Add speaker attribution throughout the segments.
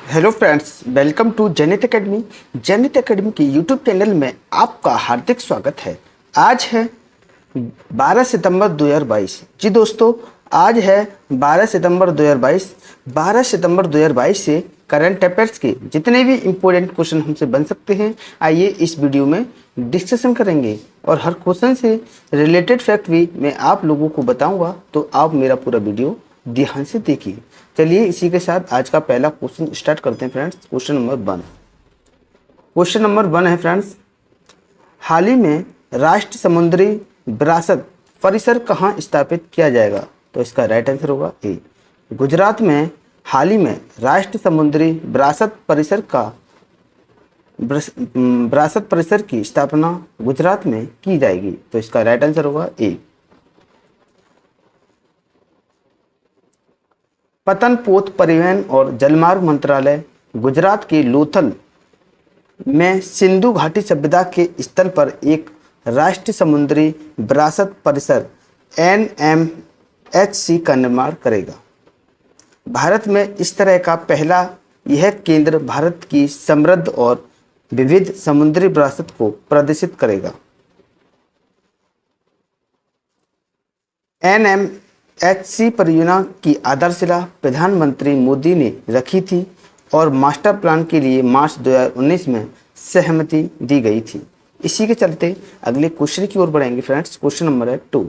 Speaker 1: Hello friends, welcome to जनित academy. जनित academy के यूट्यूब चैनल में आपका हार्दिक स्वागत है। आज है 12 सितंबर 2022। जी दोस्तों, आज है 12 सितंबर 2022। 12 सितंबर 2022 से करंट अफेयर्स के जितने भी इम्पोर्टेंट क्वेश्चन हमसे बन सकते हैं, आइए इस वीडियो में डिस्कशन करेंगे और हर क्वेश्चन से रिलेटेड फैक्ट भी मैं आप लोगों को बताऊंगा, तो आप मेरा पूरा वीडियो ध्यान से देखिए। चलिए इसी के साथ आज का पहला क्वेश्चन स्टार्ट करते हैं friends. Question number 1। Question number 1 है फ्रेंड्स, हाल ही में राष्ट्रीय समुद्री विरासत परिसर कहाँ स्थापित किया जाएगा? तो इसका राइट आंसर होगा ए, गुजरात में। हाल ही में राष्ट्रीय समुद्री विरासत परिसर की स्थापना गुजरात में की जाएगी। तो इसका राइट आंसर होगा ए। पतन पोत परिवहन और जलमार्ग मंत्रालय गुजरात के लोथल में सिंधु घाटी सभ्यता के स्थल पर एक राष्ट्रीय समुद्री विरासत परिसर NMHC का निर्माण करेगा। भारत में इस तरह का पहला यह केंद्र भारत की समृद्ध और विविध समुद्री विरासत को प्रदर्शित करेगा। NMHC परियोजना की आधारशिला प्रधानमंत्री मोदी ने रखी थी और मास्टर प्लान के लिए मार्च 2019 में सहमति दी गई थी। इसी के चलते अगले क्वेश्चन की ओर बढ़ेंगे फ्रेंड्स। क्वेश्चन नंबर है 2।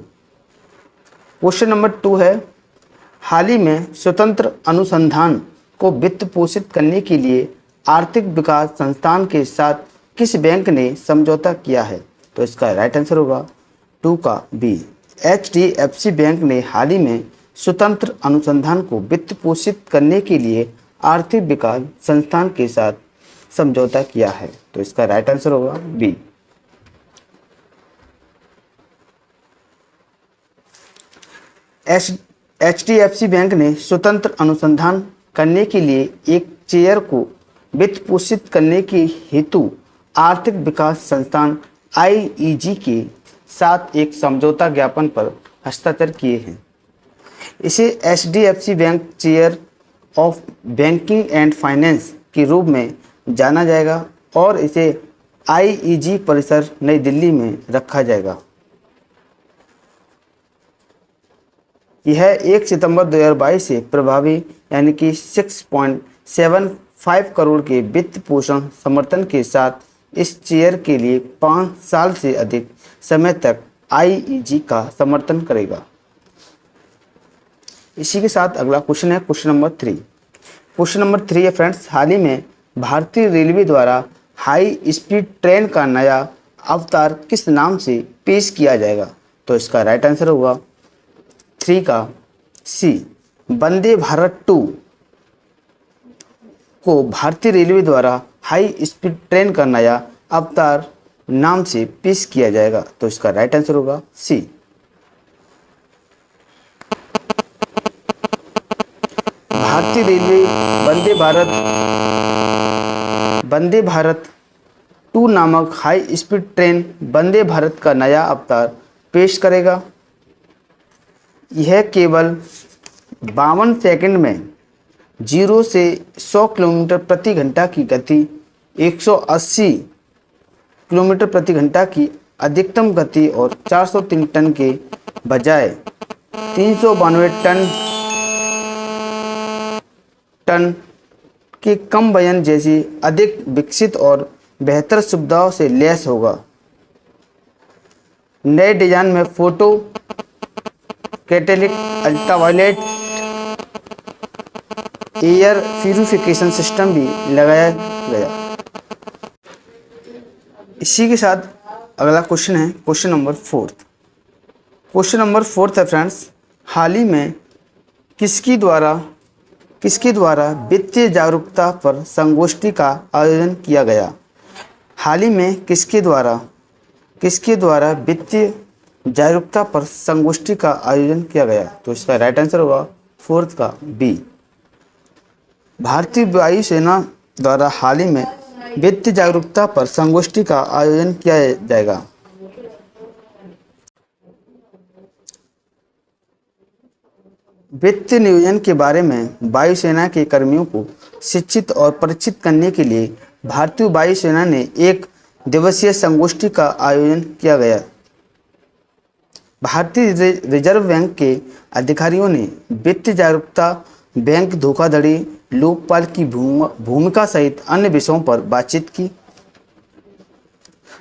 Speaker 1: क्वेश्चन नंबर 2 है, हाल ही में स्वतंत्र अनुसंधान को वित्त पोषित करने के लिए आर्थिक विकास संस्थान के साथ किस बैंक ने समझौता किया है? तो इसका राइट आंसर होगा 2 का बी। HDFC बैंक ने हाल ही में स्वतंत्र अनुसंधान को वित्त पोषित करने के लिए आर्थिक विकास संस्थान के साथ समझौता किया है। तो इसका राइट आंसर होगा बी। HDFC बैंक ने स्वतंत्र अनुसंधान करने के लिए एक चेयर को वित्त पोषित करने के हेतु आर्थिक विकास संस्थान IEG के साथ एक समझौता ज्ञापन पर हस्ताक्षर किए हैं। इसे HDFC bank chair of banking and finance के रूप में जाना जाएगा और इसे IEG परिसर नई दिल्ली में रखा जाएगा। यह 1 सितंबर 2022 से प्रभावी यानी कि 6.75 करोड़ के वित्त पोषण समर्थन के साथ इस चेयर के लिए 5 साल से अधिक समय तक IEG का समर्थन करेगा। इसी के साथ अगला क्वेश्चन है क्वेश्चन नंबर 3। क्वेश्चन नंबर 3 है फ्रेंड्स, हाल ही में भारतीय रेलवे द्वारा हाई स्पीड ट्रेन का नया अवतार किस नाम से पेश किया जाएगा? तो इसका राइट आंसर होगा 3 का सी, वंदे भारत 2 को भारतीय रेलवे द्वारा हाई स्पीड ट्रेन का नया अवतार नाम से पेश किया जाएगा। तो इसका राइट आंसर होगा सी। भारतीय रेलवे वंदे भारत 2 नामक high speed train Vande Bharat का नया अवतार पेश करेगा। यह केवल 52 सेकंड में 0 से 100 किलोमीटर प्रति घंटा की गति, 180 किलोमीटर प्रति घंटा की अधिकतम गति और 403 टन के बजाय 392 टन के कम वजन जैसी अधिक विकसित और बेहतर सुविधाओं से लैस होगा। नए डिजाइन में photo कैटेलिक ultraviolet air purification system भी लगाया गया। इसी के साथ अगला क्वेश्चन है क्वेश्चन नंबर 4। क्वेश्चन नंबर 4 है फ्रेंड्स, हाल ही में किसके द्वारा वित्तीय जागरूकता पर संगोष्ठी का आयोजन किया गया? हाल ही में किसके द्वारा वित्तीय जागरूकता पर संगोष्ठी का आयोजन किया गया? तो इसका राइट आंसर होगा 4 का बी। भारतीय वायुसेना द्वारा हाल ही में वित्तीय जागरूकता पर संगोष्ठी का आयोजन किया जाएगा। वित्तीय नियोजन के बारे में वायुसेना के कर्मियों को शिक्षित और परिचित करने के लिए भारतीय वायुसेना ने एक दिवसीय संगोष्ठी का आयोजन किया गया। भारतीय रिजर्व बैंक के अधिकारियों ने वित्तीय जागरूकता, बैंक धोखाधड़ी, लोकपाल की भूमिका सहित अन्य विषयों पर बातचीत की।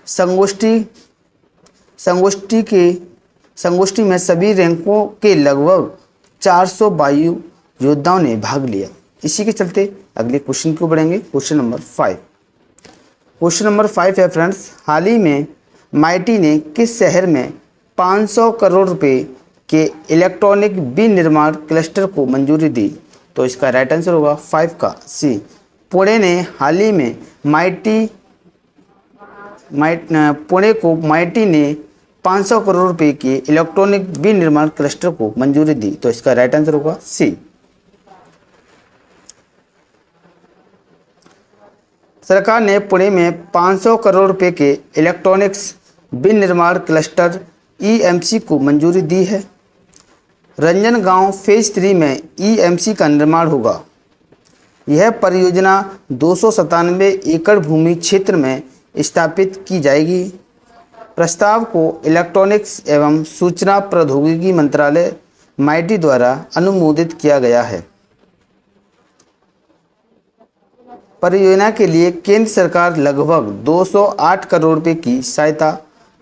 Speaker 1: संगोष्ठी संगोष्ठी के संगोष्ठी में सभी रैंकों के लगभग 400 वायु योद्धाओं ने भाग लिया। इसी के चलते अगले क्वेश्चन को बढ़ेंगे। Question number 5। क्वेश्चन नंबर 5 है फ्रेंड्स, हाल ही में माइटी ने किस शहर में 500 करोड़ रुपए के इलेक्ट्रॉनिक विनिर्माण क्लस्टर को मंजूरी दी? तो इसका राइट आंसर होगा 5 का सी। पुणे ने हाल ही में पुणे को माइटी ने 500 करोड़ रुपए के इलेक्ट्रॉनिक विनिर्माण क्लस्टर को मंजूरी दी। तो इसका राइट आंसर होगा सी। सरकार ने पुणे में 500 करोड़ रुपए के इलेक्ट्रॉनिक्स विनिर्माण क्लस्टर ईएमसी को मंजूरी दी है। रंजनगांव फेज 3 में ईएमसी का निर्माण होगा। यह परियोजना 297 एकड़ भूमि क्षेत्र में स्थापित की जाएगी। प्रस्ताव को इलेक्ट्रॉनिक्स एवं सूचना प्रौद्योगिकी मंत्रालय माइटी द्वारा अनुमोदित किया गया है। परियोजना के लिए केंद्र सरकार लगभग 208 करोड़ रुपए की सहायता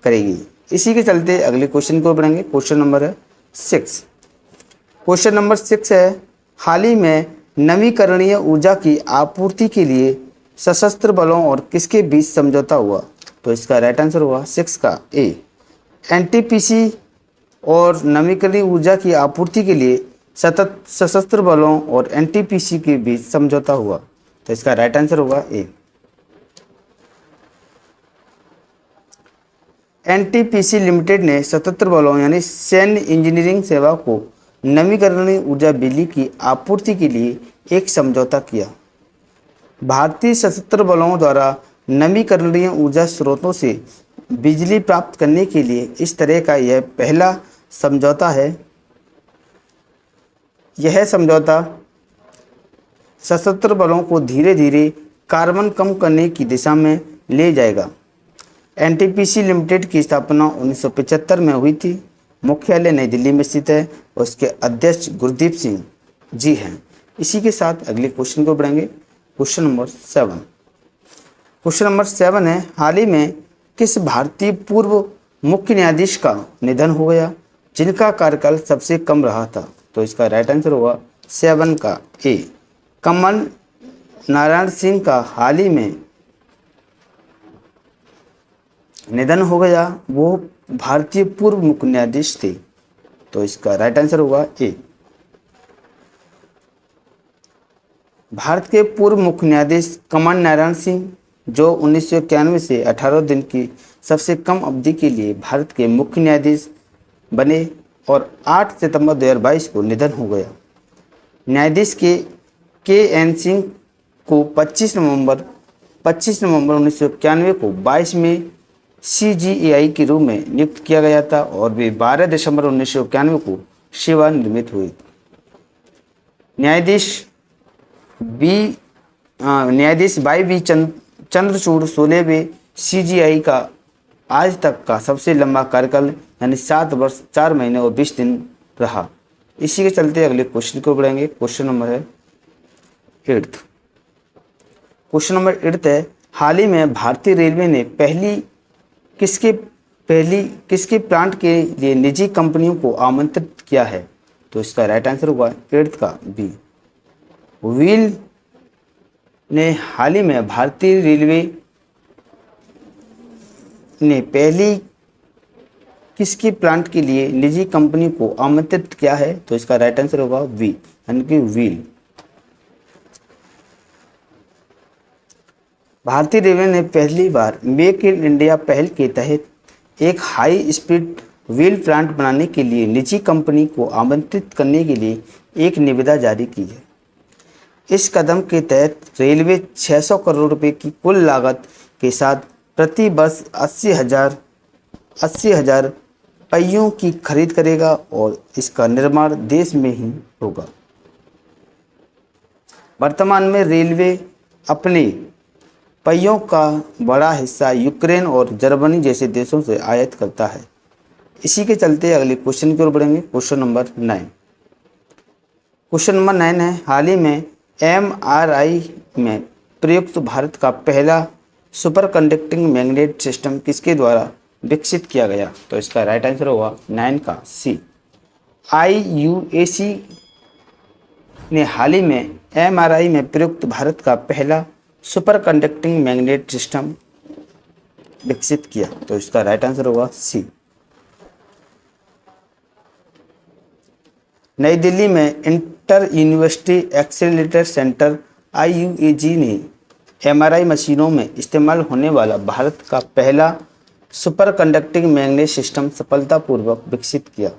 Speaker 1: करेगी। इसी के चलते अगले क्वेश्चन को बढ़ेंगे। क्वेश्चन नंबर है 6। क्वेश्चन नंबर 6 है, हाल ही में नवीकरणीय ऊर्जा की आपूर्ति के लिए सशस्त्र बलों और किसके बीच समझौता हुआ? तो इसका राइट आंसर हुआ 6 का ए। एनटीपीसी और नवीकरणीय ऊर्जा की आपूर्ति के लिए सशस्त्र बलों और एनटीपीसी के बीच समझौता हुआ। तो इसका राइट आंसर होगा ए। एनटीपीसी लिमिटेड ने सशस्त्र बलों यानी सैन्य इंजीनियरिंग सेवा को नवीकरणीय ऊर्जा बिजली की आपूर्ति के लिए एक समझौता किया। भारतीय सशस्त्र बलों द्वारा नवीकरणीय ऊर्जा स्रोतों से बिजली प्राप्त करने के लिए इस तरह का यह पहला समझौता है। यह समझौता सशस्त्र बलों को धीरे धीरे कार्बन कम करने की दिशा में ले जाएगा। एनटीपीसी लिमिटेड की स्थापना 1975 में हुई थी। मुख्यालय नई दिल्ली में स्थित है। उसके अध्यक्ष गुरदीप सिंह जी हैं। इसी के साथ अगले क्वेश्चन को बढ़ेंगे। Question number 7। क्वेश्चन नंबर 7 है, हाल ही में किस भारतीय पूर्व मुख्य न्यायाधीश का निधन हो गया जिनका कार्यकाल सबसे कम रहा था? तो इसका राइट आंसर होगा 7 का ए। कमल नारायण सिंह का हाल ही में निधन हो गया। वो भारतीय पूर्व मुख्य न्यायाधीश थे। तो इसका राइट आंसर होगा ए। भारत के पूर्व मुख्य न्यायाधीश कमल नारायण सिंह, जो 1991 से 18 दिन की सबसे कम अवधि के लिए भारत के मुख्य न्यायाधीश बने और 8 सितंबर 2022 को निधन हो गया। न्यायाधीश के एन सिंह को 25 नवंबर 1991 को 22 में सीजीएआई के रूप में नियुक्त किया गया था और वे 12 दिसंबर 1991 को सेवानिवृत्त हुए। न्यायाधीश वाई बी चंद्रचूड़ 16वें सीजीआई का आज तक का सबसे लंबा कार्यकाल यानी 7 वर्ष 4 महीने और 20 दिन रहा। इसी के चलते अगले क्वेश्चन को बढ़ेंगे। क्वेश्चन नंबर है 8। क्वेश्चन नंबर 8 है, हाल ही में भारतीय रेलवे ने किसके प्लांट के लिए निजी कंपनियों को आमंत्रित किया है? तो इसका राइट आंसर होगा 8 का बी। व्हील ने हाल ही में भारतीय रेलवे ने पहली किसके प्लांट के लिए निजी कंपनी को आमंत्रित किया है? तो इसका राइट आंसर होगा वी यानी कि व्हील। भारतीय रेलवे ने पहली बार मेक इन इंडिया पहल के तहत एक हाई स्पीड व्हील प्लांट बनाने के लिए निजी कंपनी को आमंत्रित करने के लिए एक निविदा जारी की है। इस कदम के तहत रेलवे 600 करोड़ रुपए की कुल लागत के साथ प्रति वर्ष 80,000 पहियों की खरीद करेगा और इसका निर्माण देश में ही होगा। वर्तमान में रेलवे अपने पहियों का बड़ा हिस्सा यूक्रेन और जर्मनी जैसे देशों से आयात करता है। इसी के चलते अगले क्वेश्चन की ओर बढ़ेंगे। Question number 9। क्वेश्चन नंबर 9 है, हाल ही में MRI में प्रयुक्त भारत का पहला सुपर कंडक्टिंग मैग्नेट सिस्टम किसके द्वारा विकसित किया गया? तो इसका राइट आंसर होगा 9 का सी। IUAC ने हाल ही में MRI में प्रयुक्त भारत का पहला सुपर कंडक्टिंग मैग्नेट सिस्टम विकसित किया। तो इसका राइट आंसर होगा सी। नई दिल्ली में inter university accelerator centre IUAG ने MRI मशीनों में इस्तेमाल होने वाला भारत का पहला सुपर कंडक्टिंग मैग्नेट सिस्टम सफलतापूर्वक विकसित किया।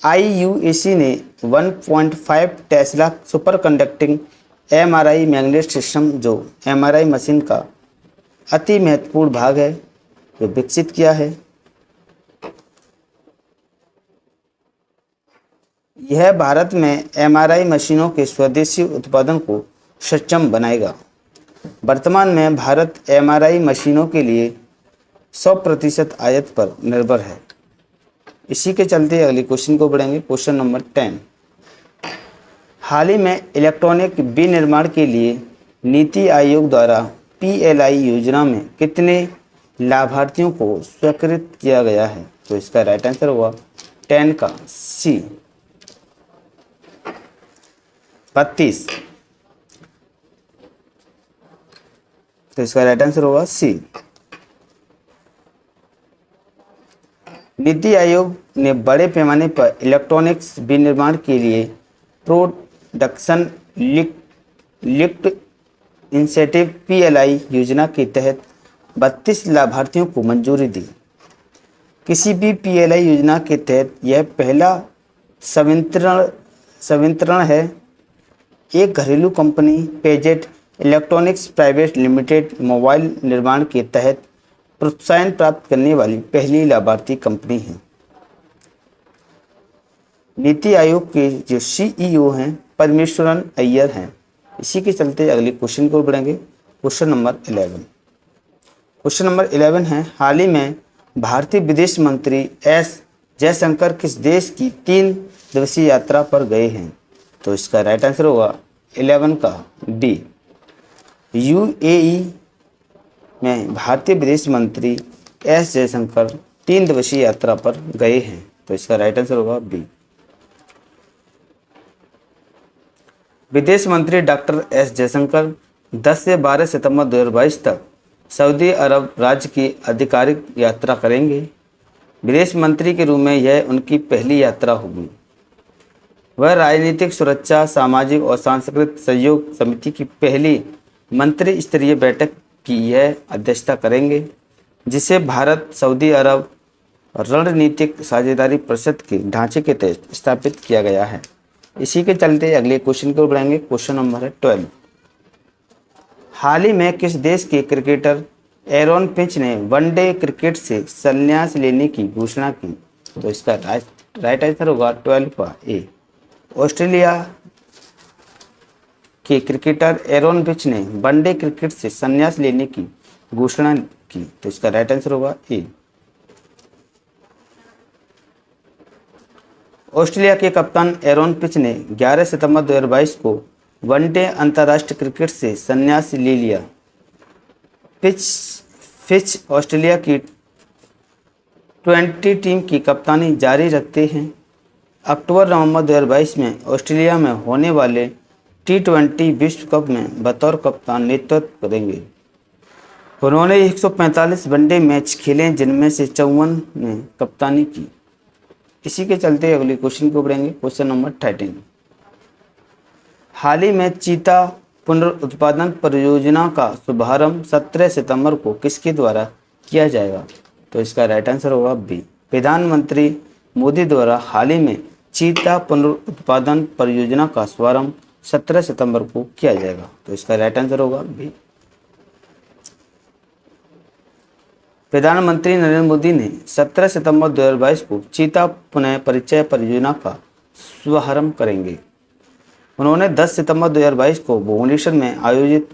Speaker 1: IUAC ने 1.5 Tesla super conducting MRI magnet system, जो MRI मशीन का अति महत्वपूर्ण भाग है, जो विकसित किया है। यह भारत में MRI मशीनों के स्वदेशी उत्पादन को सक्षम बनाएगा। वर्तमान में भारत MRI मशीनों के लिए 100% आयात पर निर्भर है। इसी के चलते अगले क्वेश्चन को बढ़ेंगे। Question number 10। हाल ही में इलेक्ट्रॉनिक विनिर्माण के लिए नीति आयोग द्वारा PLI योजना में कितने लाभार्थियों को स्वीकृत किया गया है? तो इसका राइट आंसर होगा 10 का सी, 32। तो इसका राइट आंसर होगा सी। नीति आयोग ने बड़े पैमाने पर इलेक्ट्रॉनिक्स विनिर्माण के लिए प्रोडक्शन लिंक्ड इंसेंटिव PLI योजना के तहत 32 लाभार्थियों को मंजूरी दी। किसी भी PLI योजना के तहत यह पहला संवितरण है। एक घरेलू company Paget electronics private limited mobile निर्माण के तहत प्रोत्साहन प्राप्त करने वाली पहली लाभार्थी कंपनी है। नीति आयोग के जो CEO हैं परमेश्वरन अय्यर हैं। इसी के चलते अगले क्वेश्चन को बढ़ेंगे। Question number 11। क्वेश्चन नंबर 11 है, हाल ही में भारतीय विदेश मंत्री S जयशंकर किस देश की 3 दिवसीय यात्रा पर गए हैं? तो इसका राइट आंसर होगा 11 का डी। UAE में भारतीय विदेश मंत्री S जयशंकर 3 दिवसीय यात्रा पर गए हैं। तो इसका राइट आंसर होगा बी। विदेश मंत्री डॉक्टर S जयशंकर 10 से 12 सितंबर 2022 तक सऊदी अरब राज्य की आधिकारिक यात्रा करेंगे। विदेश मंत्री के रूप में यह उनकी पहली यात्रा होगी। वह राजनीतिक, सुरक्षा, सामाजिक और सांस्कृतिक सहयोग समिति की पहली मंत्री स्तरीय बैठक की यह अध्यक्षता करेंगे, जिसे भारत सऊदी अरब रणनीतिक साझेदारी परिषद के ढांचे के तहत स्थापित किया गया है। इसी के चलते अगले क्वेश्चन को बढ़ाएंगे। क्वेश्चन नंबर है 12। हाल ही में किस देश के क्रिकेटर एरॉन फिंच ने वनडे क्रिकेट से संन्यास लेने की घोषणा की? तो इसका राइट आंसर होगा 12 का ए। ऑस्ट्रेलिया के क्रिकेटर एरॉन फिंच ने वनडे क्रिकेट से संन्यास लेने की घोषणा की। तो इसका राइट आंसर होगा ए। ऑस्ट्रेलिया के कप्तान एरॉन फिंच ने 11 सितंबर 2022 को वनडे अंतर्राष्ट्रीय क्रिकेट से संन्यास ले लिया। फिंच ऑस्ट्रेलिया की 20 टीम की कप्तानी जारी रखते हैं। अक्टूबर-नवंबर 2022 में ऑस्ट्रेलिया में होने वाले T20 विश्व कप में बतौर कप्तान नेतृत्व करेंगे। उन्होंने 145 वनडे मैच खेले, जिनमें से 54 में कप्तानी की। इसी के चलते अगले क्वेश्चन को बढ़ेंगे। Question number 13। हाल ही में चीता पुनरुत्पादन परियोजना का शुभारंभ 17 सितंबर को किसके द्वारा किया जाएगा? तो इसका राइट आंसर होगा बी। प्रधानमंत्री मोदी द्वारा हाल ही में चीता पुनरुत्पादन परियोजना का शुभारंभ 17 सितंबर को किया जाएगा। तो इसका राइट आंसर होगा बी। प्रधानमंत्री नरेंद्र मोदी ने 17 सितंबर 2022 को चीता पुनः परिचय परियोजना का शुभारंभ करेंगे। उन्होंने 10 सितंबर 2022 को भुवनेश्वर में आयोजित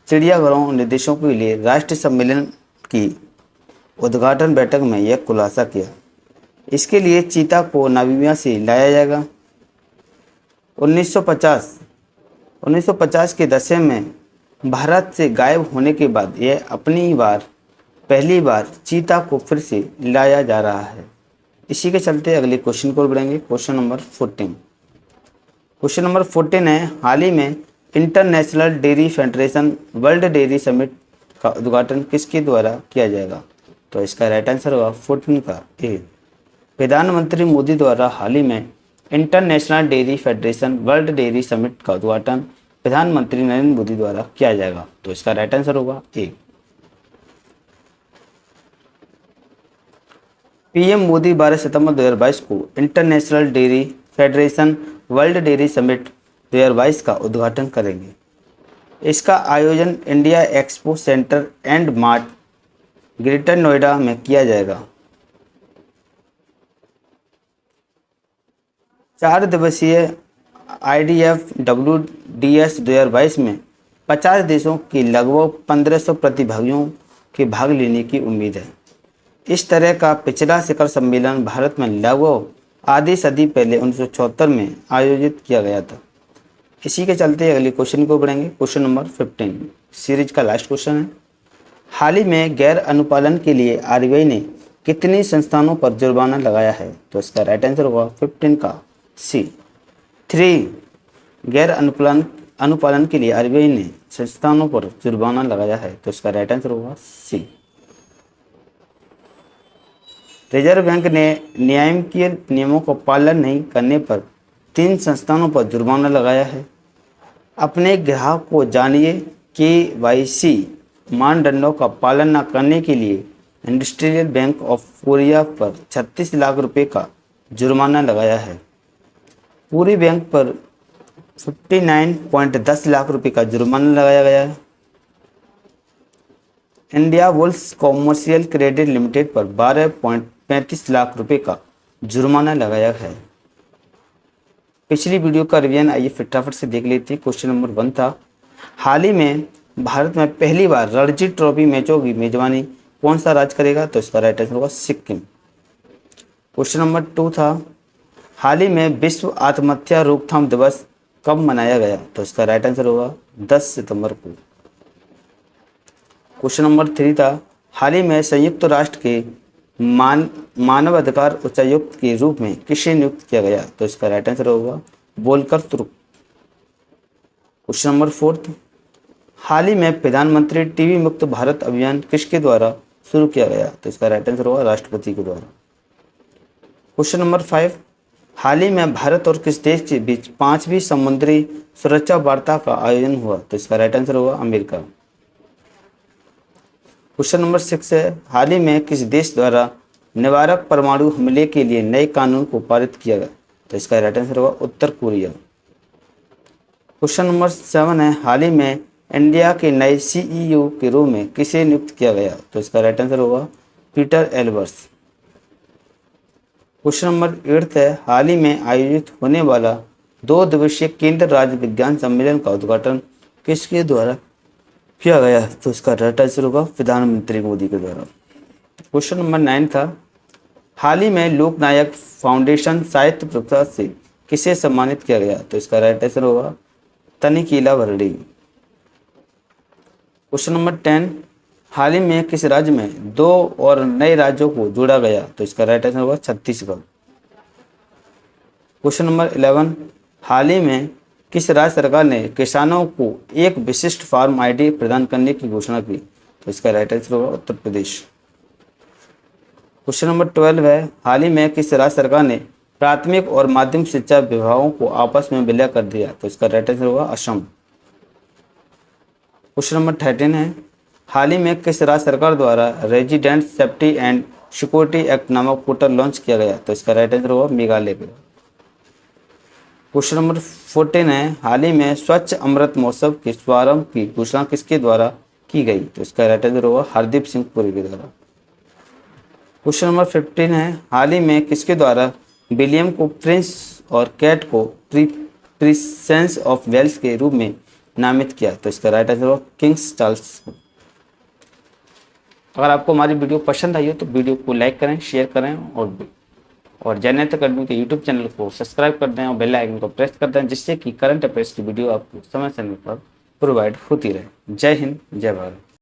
Speaker 1: चिड़ियाघरों निदेशकों के लिए राष्ट्रीय सम्मेलन की उद्घाटन बैठक में यह खुलासा किया। इसके लिए चीता को नामीबिया से लाया जाएगा। 1950 के दशक में भारत से गायब होने के बाद यह पहली बार चीता को फिर से लाया जा रहा है। इसी के चलते अगले क्वेश्चन को बढ़ेंगे। क्वेश्चन नंबर 14 है, हाल ही में international dairy federation world dairy summit का उद्घाटन किसके द्वारा किया जाएगा? तो इसका राइट आंसर होगा 14 का ए। प्रधानमंत्री मोदी द्वारा हाल ही में international dairy federation world dairy summit का उद्घाटन प्रधानमंत्री नरेंद्र मोदी द्वारा किया जाएगा। तो इसका राइट आंसर होगा ए। पीएम मोदी 12 सितंबर 2022 को international dairy federation world dairy summit 2022 का उद्घाटन करेंगे। इसका आयोजन India expo centre and mart greater Noida में किया जाएगा। 4 दिवसीय IDF-WDS 2022 में 50 देशों के लगभग 1500 प्रतिभागियों के भाग लेने की उम्मीद है। इस तरह का पिछला शिखर सम्मेलन भारत में लगभग आधी सदी पहले 1974 में आयोजित किया गया था। इसी के चलते अगले क्वेश्चन को बढ़ेंगे। क्वेश्चन नंबर 15 सीरीज का लास्ट क्वेश्चन है। हाल ही में गैर अनुपालन के लिए RBI ने कितनी संस्थानों पर जुर्माना लगाया है? तो इसका राइट आंसर होगा 15 का सी 3। गैर अनुपालन के लिए RBI ने संस्थानों पर जुर्माना लगाया है। तो इसका राइट आंसर होगा सी। रिजर्व बैंक ने नियामकीय नियमों का पालन नहीं करने पर 3 संस्थानों पर जुर्माना लगाया है। अपने ग्राहक को जानिए KYC मानदंडों का पालन न करने के लिए इंडस्ट्रियल बैंक ऑफ कोरिया पर 36 लाख रुपए का जुर्माना लगाया है। पूरी बैंक पर 59.10 लाख रुपए का जुर्माना लगाया गया है। India bulls commercial credit limited पर 12.35 लाख रुपए का जुर्माना लगाया है। पिछली वीडियो का रिवीजन आइए फटाफट से देख लेते हैं। क्वेश्चन नंबर 1 था, हाल ही में भारत में पहली बार रणजी ट्रॉफी मैचों की मेजबानी कौन सा राज्य करेगा? तो इसका राइट आंसर होगा सिक्किम। क्वेश्चन नंबर 2 था, हाल ही में विश्व आत्महत्या रोकथाम दिवस कब मनाया गया? तो इसका राइट आंसर होगा 10 सितंबर को। क्वेश्चन नंबर 3 था, हाल ही में संयुक्त राष्ट्र के मानवाधिकार उच्चायुक्त के रूप में किसे नियुक्त किया गया? तो इसका राइट आंसर होगा वोल्कर तुर्क। क्वेश्चन नंबर 4, हाल ही में प्रधानमंत्री टीबी मुक्त भारत अभियान किसके द्वारा शुरू किया गया? तो इसका राइट आंसर होगा राष्ट्रपति के द्वारा। क्वेश्चन नंबर 5, हाल ही में भारत और किस देश के बीच 5वीं समुद्री सुरक्षा वार्ता का आयोजन हुआ? तो इसका राइट आंसर होगा अमेरिका। क्वेश्चन नंबर 6 है, हाल ही में किस देश द्वारा निवारक परमाणु हमले के लिए नए कानून को पारित किया गया? तो इसका राइट आंसर होगा उत्तर कोरिया। क्वेश्चन नंबर 7 है, हाल ही में इंडिया के नए CEO के रूप में किसे नियुक्त किया गया? तो इसका राइट आंसर होगा पीटर एल्बर्स। क्वेश्चन नंबर 8 है, हाल ही में आयोजित होने वाला 2 दिवसीय केंद्र राज्य विज्ञान सम्मेलन का उद्घाटन किसके द्वारा किया गया? तो इसका राइट आंसर होगा प्रधानमंत्री मोदी के द्वारा। क्वेश्चन नंबर 9 था, हाल ही में लोकनायक फाउंडेशन साहित्य पुरस्कार से किसे सम्मानित किया गया? तो इसका राइट आंसर होगा तनिकीला भरड़ी। क्वेश्चन नंबर 10, हाल ही में किस राज्य में 2 और नए राज्यों को जोड़ा गया? तो इसका राइट आंसर होगा छत्तीसगढ़। क्वेश्चन नंबर 11, हाल ही में किस राज्य सरकार ने किसानों को एक विशिष्ट फार्म ID प्रदान करने की घोषणा की? तो इसका राइट आंसर होगा उत्तर प्रदेश। क्वेश्चन नंबर 12 है, हाल ही में किस राज्य सरकार ने प्राथमिक और माध्यमिक शिक्षा विभागों को आपस में विलय कर दिया? तो इसका राइट आंसर होगा असम। क्वेश्चन नंबर 13 है, हाल ही में किस राज्य सरकार द्वारा resident safety and security act नामक पोर्टल लॉन्च किया गया? तो इसका राइट आंसर होगा मेघालय का। क्वेश्चन नंबर 14 है, हाल ही में स्वच्छ अमृत महोत्सव के शुभारंभ की घोषणा किसके द्वारा की गई? तो इसका राइट आंसर होगा हरदीप सिंह पुरी के द्वारा। क्वेश्चन नंबर 15 है, हाल ही में किसके द्वारा विलियम को प्रिंस और कैट को प्रिंसेस ऑफ वेल्स के रूप में नामित किया? तो इसका राइट आंसर होगा किंग्स चार्ल्स। अगर आपको हमारी वीडियो पसंद आई हो तो वीडियो को लाइक करें, शेयर करें और जनहित अकेडमी के यूट्यूब चैनल को सब्सक्राइब कर दें और बेल आइकन को प्रेस कर दें, जिससे कि करंट अफेयर्स की वीडियो आपको समय समय पर प्रोवाइड होती रहे। जय हिंद, जय भारत।